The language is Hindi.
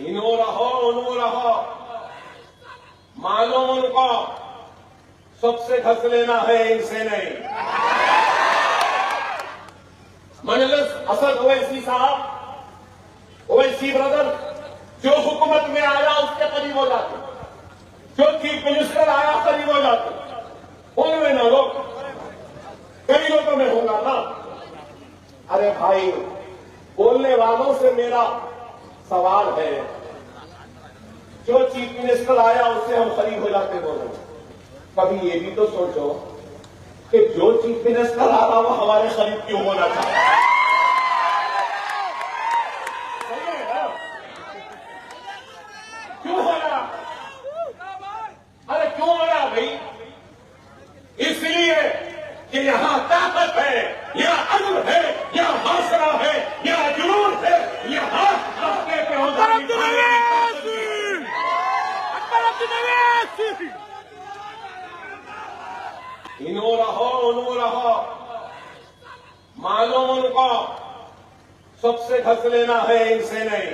इनो रहो उनो रहो, मानो उनको सबसे घस लेना है, इनसे नहीं। मजलिस असद ओवैसी साहब, ओवैसी ब्रदर, जो हुकूमत में आया उसके करीब हो जाते, जो चीफ मिनिस्टर आया करीब हो जाते, उनमें ना लोग कई लोगों में होगा ना। अरे भाई, बोलने वालों से मेरा सवाल है, जो चीफ मिनिस्टर आया उससे हम करीब हो जाते बोलो। कभी ये भी तो सोचो कि जो चीफ मिनिस्टर आ रहा वो हमारे करीब क्यों होना चाहिए? सही है ना? क्यों हो रहा? अरे क्यों हो रहा भाई? इसलिए कि यहां ताकत है, यहां अज़्म है, यहां हौसला है, यहां जुनून है, यहां अपने पे होता है। इनो रहो उनो रहो, मानो उनको सबसे घस लेना है, इनसे नहीं।